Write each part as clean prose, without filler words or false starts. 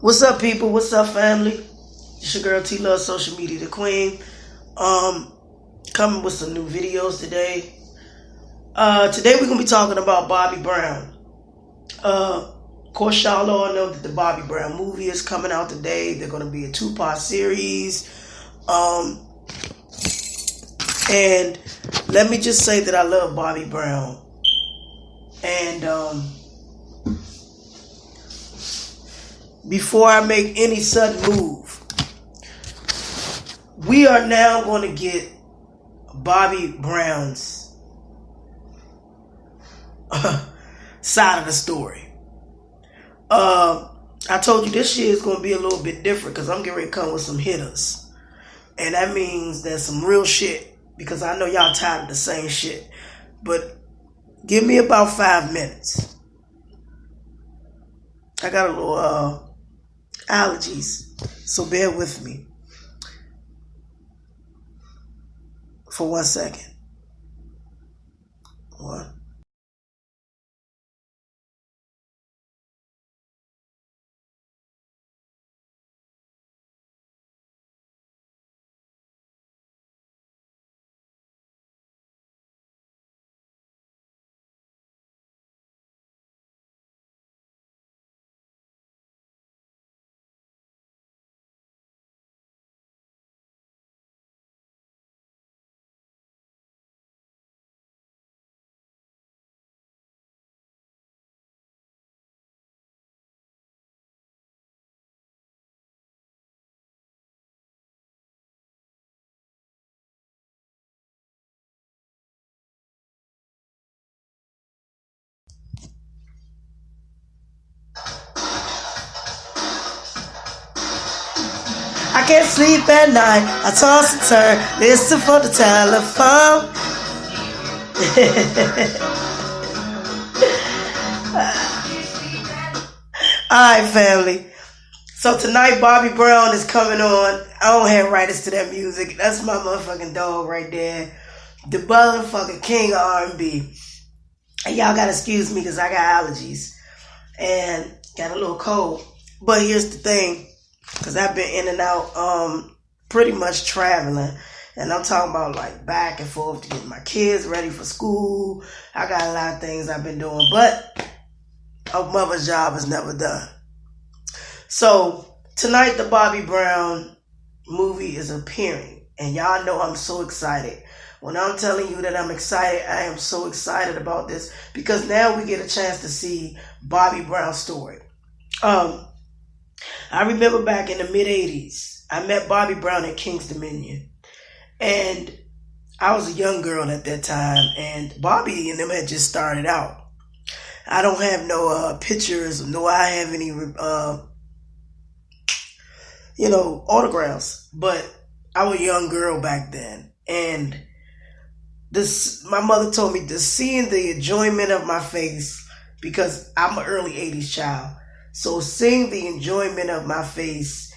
What's up, people? What's up, family? It's your girl T Love, social media the queen. Coming with some new videos today. Today we're gonna be talking about Bobby Brown. Of course, y'all all know that the Bobby Brown movie is coming out today. They're gonna be a 2-part series. And let me just say that I love Bobby Brown. And before I make any sudden move, we are now going to get Bobby Brown's side of the story. I told you this year is going to be a little bit different because I'm getting ready to come with some hitters. And that means there's some real shit, because I know y'all tired of the same shit. But give me about 5 minutes. I got a little allergies, so bear with me for 1 second. What? I can't sleep at night. I toss and turn, listen for the telephone. Alright, family. So tonight, Bobby Brown is coming on. I don't have writers to that music. That's my motherfucking dog right there. The motherfucking king of R&B. And y'all gotta excuse me because I got allergies and got a little cold. But here's the thing. Because I've been in and out pretty much traveling. And I'm talking about like back and forth to get my kids ready for school. I got a lot of things I've been doing. But a mother's job is never done. So tonight the Bobby Brown movie is appearing. And y'all know I'm so excited. When I'm telling you that I'm excited, I am so excited about this. Because now we get a chance to see Bobby Brown's story. I remember back in the mid-'80s, I met Bobby Brown at King's Dominion. And I was a young girl at that time, and Bobby and them had just started out. I don't have no pictures, nor I have any, autographs. But I was a young girl back then. And my mother told me to seeing the enjoyment of my face, because I'm an early 80s child. So seeing the enjoyment of my face,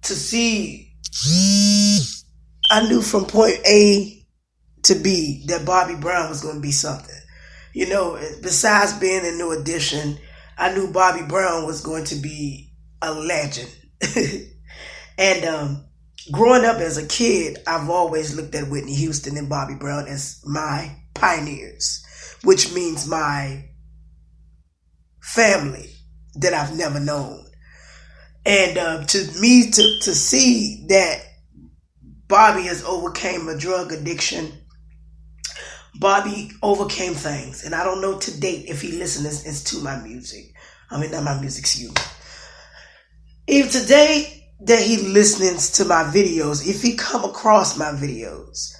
to see, I knew from point A to B that Bobby Brown was going to be something. You know, besides being a New Edition, I knew Bobby Brown was going to be a legend. And growing up as a kid, I've always looked at Whitney Houston and Bobby Brown as my pioneers, which means my family that I've never known. And to me, to see that Bobby has overcame a drug addiction, Bobby overcame things. And I don't know to date if he listens to my music. I mean, not my music, excuse me. If today that he listens to my videos, if he come across my videos,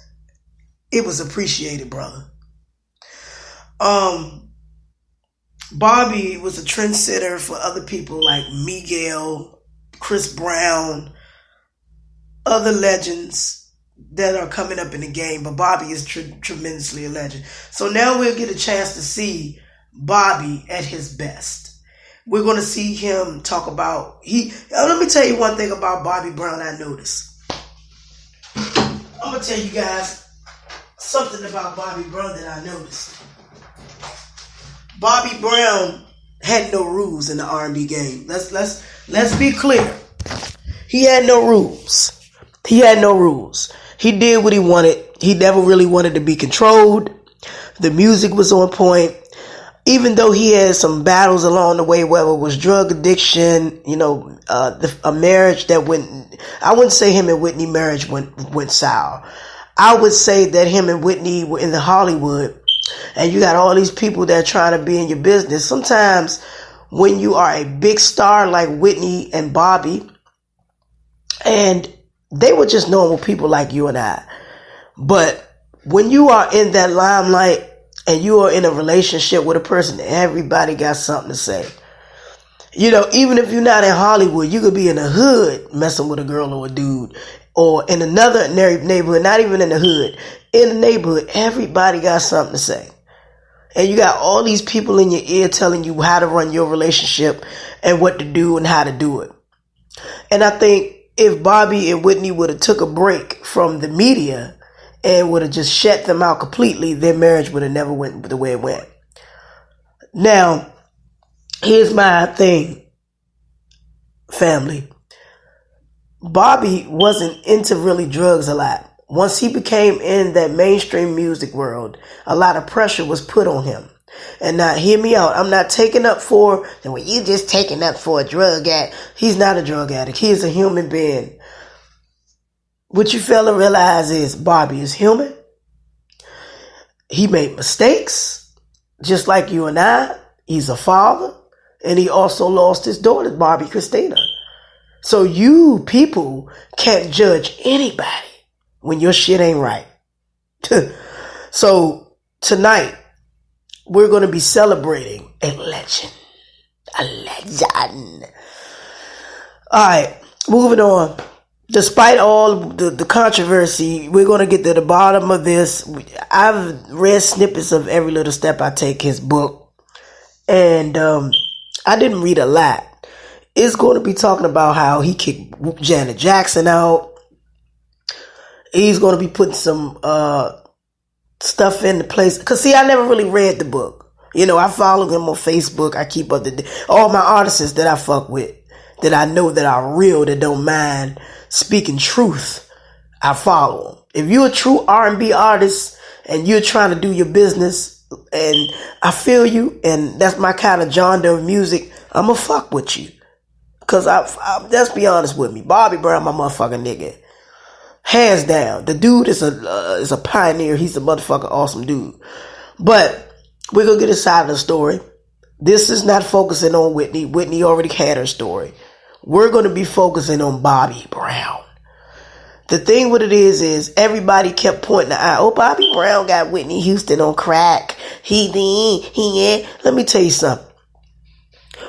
it was appreciated, brother. Bobby was a trendsetter for other people like Miguel, Chris Brown, other legends that are coming up in the game. But Bobby is tremendously a legend. So now we'll get a chance to see Bobby at his best. We're going to see him talk about... let me tell you one thing about Bobby Brown I noticed. I'm going to tell you guys something about Bobby Brown that I noticed. Bobby Brown had no rules in the R&B game. Let's be clear. He had no rules. He had no rules. He did what he wanted. He never really wanted to be controlled. The music was on point. Even though he had some battles along the way, whether it was drug addiction, a marriage that I wouldn't say him and Whitney marriage went sour. I would say that him and Whitney were in the Hollywood, and you got all these people that are trying to be in your business. Sometimes when you are a big star like Whitney and Bobby, and they were just normal people like you and I. But when you are in that limelight and you are in a relationship with a person, everybody got something to say. Even if you're not in Hollywood, you could be in the hood messing with a girl or a dude, or in another neighborhood, not even in the hood. In the neighborhood, everybody got something to say. And you got all these people in your ear telling you how to run your relationship and what to do and how to do it. And I think if Bobby and Whitney would have took a break from the media and would have just shut them out completely, their marriage would have never went the way it went. Now, here's my thing, family. Bobby wasn't into really drugs a lot. Once he became in that mainstream music world, a lot of pressure was put on him. And now, hear me out. I'm not taking up for, well, you just taking up for a drug addict. He's not a drug addict. He is a human being. What you fail to realize is Bobby is human. He made mistakes, just like you and I. He's a father. And he also lost his daughter, Bobby Christina. So you people can't judge anybody when your shit ain't right. So tonight, we're going to be celebrating a legend. A legend. All right, moving on. Despite all the controversy, we're going to get to the bottom of this. I've read snippets of Every Little Step I Take, his book. And I didn't read a lot. It's going to be talking about how he kicked Janet Jackson out. He's going to be putting some stuff into place. Because, see, I never really read the book. I follow him on Facebook. I keep up all my artists that I fuck with, that I know that are real, that don't mind speaking truth. I follow them. If you're a true R&B artist and you're trying to do your business, and I feel you, and that's my kind of genre of music, I'm going to fuck with you. Because let's be honest with me. Bobby Brown, my motherfucking nigga. Hands down. The dude is a pioneer. He's a motherfucking awesome dude. But we're going to get a side of the story. This is not focusing on Whitney. Whitney already had her story. We're going to be focusing on Bobby Brown. The thing with it is everybody kept pointing the eye. Oh, Bobby Brown got Whitney Houston on crack. He. Let me tell you something.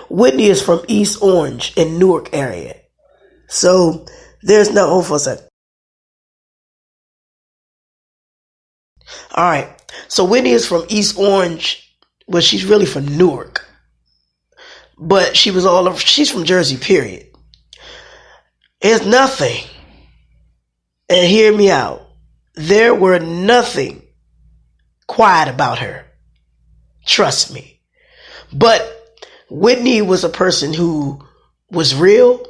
Whitney is from East Orange in Newark area. So there's no, hold for a second. All right. So Whitney is from East Orange, but she's really from Newark. But she's from Jersey, period. It's nothing. And hear me out. There were nothing quiet about her. Trust me. But Whitney was a person who was real.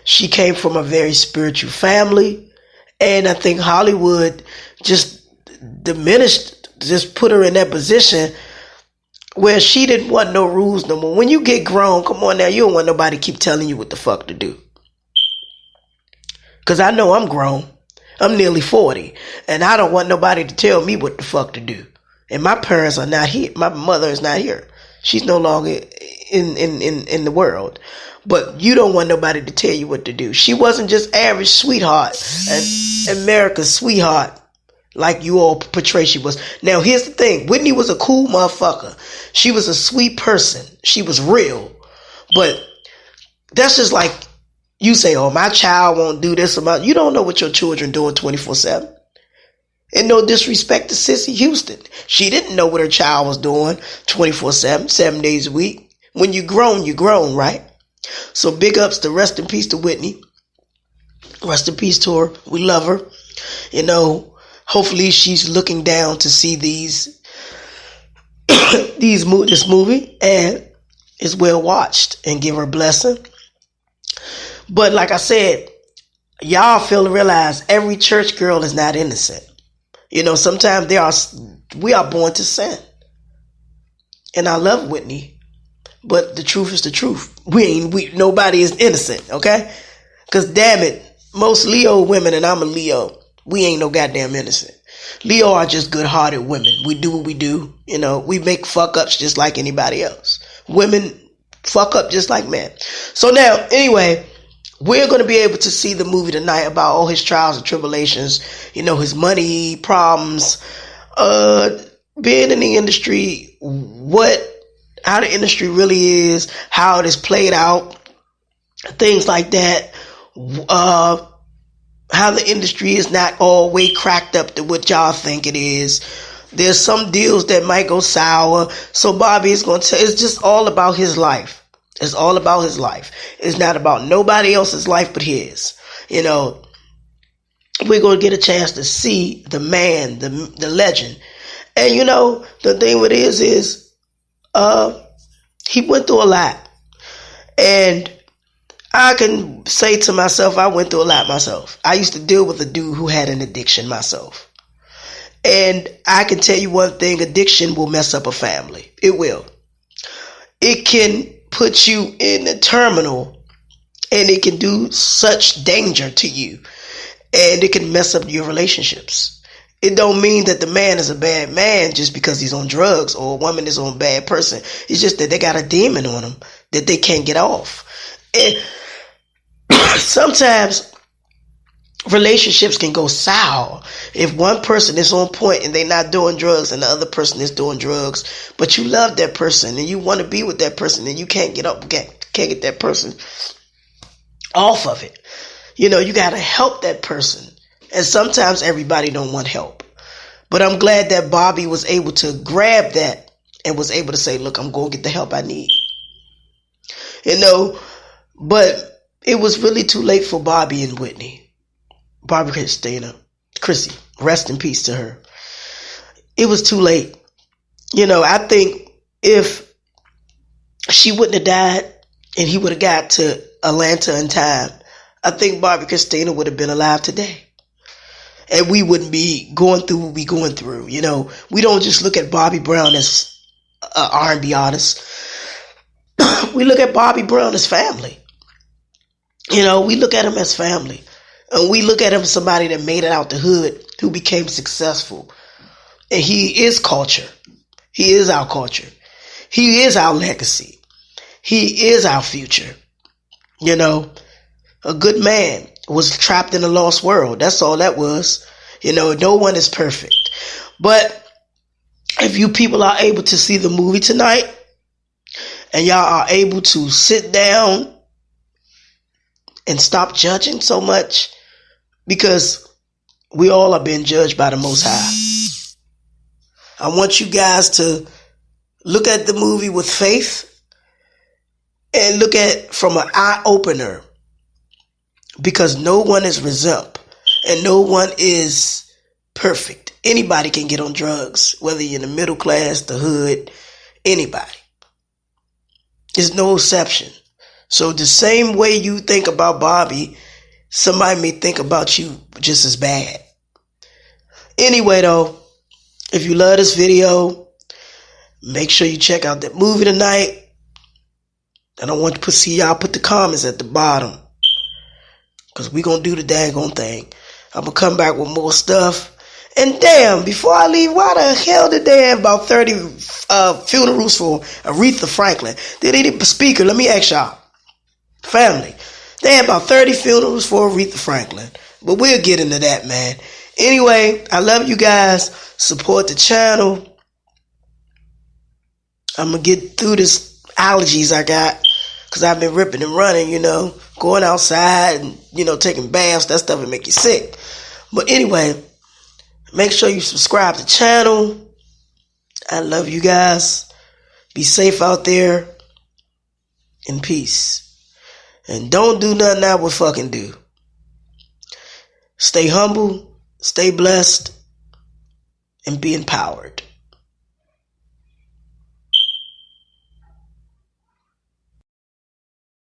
She came from a very spiritual family. And I think Hollywood just put her in that position where she didn't want no rules no more. When you get grown, come on now, you don't want nobody to keep telling you what the fuck to do. Because I know I'm grown. I'm nearly 40. And I don't want nobody to tell me what the fuck to do. And my parents are not here. My mother is not here. She's no longer in the world. But you don't want nobody to tell you what to do. She wasn't just average sweetheart and America's sweetheart like you all portray she was. Now here's the thing. Whitney was a cool motherfucker. She was a sweet person. She was real. But that's just like you say, oh, my child won't do this. You don't know what your children doing 24/7. And no disrespect to Sissy Houston. She didn't know what her child was doing 24/7, 7 days a week. When you're grown, right? So big ups to rest in peace to Whitney. Rest in peace to her. We love her. Hopefully she's looking down to see this movie. And is well watched and give her blessing. But like I said, y'all fail to realize every church girl is not innocent. Sometimes we are born to sin. And I love Whitney, but the truth is the truth. Nobody is innocent, okay? Because damn it, most Leo women, and I'm a Leo, we ain't no goddamn innocent. Leo are just good-hearted women. We do what we do. We make fuck-ups just like anybody else. Women fuck up just like men. So now, anyway, we're going to be able to see the movie tonight about all his trials and tribulations, his money problems, being in the industry, how the industry really is, how it is played out, things like that. How the industry is not all way cracked up to what y'all think it is. There's some deals that might go sour. So Bobby is going to tell, it's just all about his life. It's all about his life. It's not about nobody else's life but his. We're going to get a chance to see the man, the legend. And the thing with it is, he went through a lot. And I can say to myself, I went through a lot myself. I used to deal with a dude who had an addiction myself. And I can tell you one thing, addiction will mess up a family. It will. It can put you in the terminal, and it can do such danger to you. And it can mess up your relationships. It don't mean that the man is a bad man just because he's on drugs, or a woman is on a bad person. It's just that they got a demon on them that they can't get off. And sometimes relationships can go sour if one person is on point and they're not doing drugs and the other person is doing drugs, but you love that person and you want to be with that person and you can't get that person off of it. You got to help that person. And sometimes everybody don't want help. But I'm glad that Bobby was able to grab that and was able to say, look, I'm going to get the help I need. But it was really too late for Bobby and Whitney. Barbara Chrissy, rest in peace to her. It was too late. I think if she wouldn't have died and he would have got to Atlanta in time, I think Barbara Christina would have been alive today. And we wouldn't be going through what we're going through. We don't just look at Bobby Brown as an R&B artist. We look at Bobby Brown as family. We look at him as family. And we look at him as somebody that made it out the hood, who became successful. And he is culture. He is our culture. He is our legacy. He is our future. A good man was trapped in a lost world. That's all that was. No one is perfect. But if you people are able to see the movie tonight, and y'all are able to sit down and stop judging so much, because we all are being judged by the Most High. I want you guys to look at the movie with faith and look at from an eye opener, because no one is exempt and no one is perfect. Anybody can get on drugs, whether you're in the middle class, the hood, anybody. There's no exception. So the same way you think about Bobby, somebody may think about you just as bad. Anyway, though, if you love this video, make sure you check out that movie tonight. And I want to see y'all put the comments at the bottom, because we going to do the daggone thing. I'm going to come back with more stuff. And damn, before I leave, why the hell did they have about 30 funerals for Aretha Franklin? Did they need a speaker? Let me ask y'all. Family. They had about 30 funerals for Aretha Franklin. But we'll get into that, man. Anyway, I love you guys. Support the channel. I'm going to get through this allergies I got, because I've been ripping and running, going outside and, taking baths. That stuff will make you sick. But anyway, make sure you subscribe to the channel. I love you guys. Be safe out there. In peace. And don't do nothing I would fucking do. Stay humble, stay blessed, and be empowered.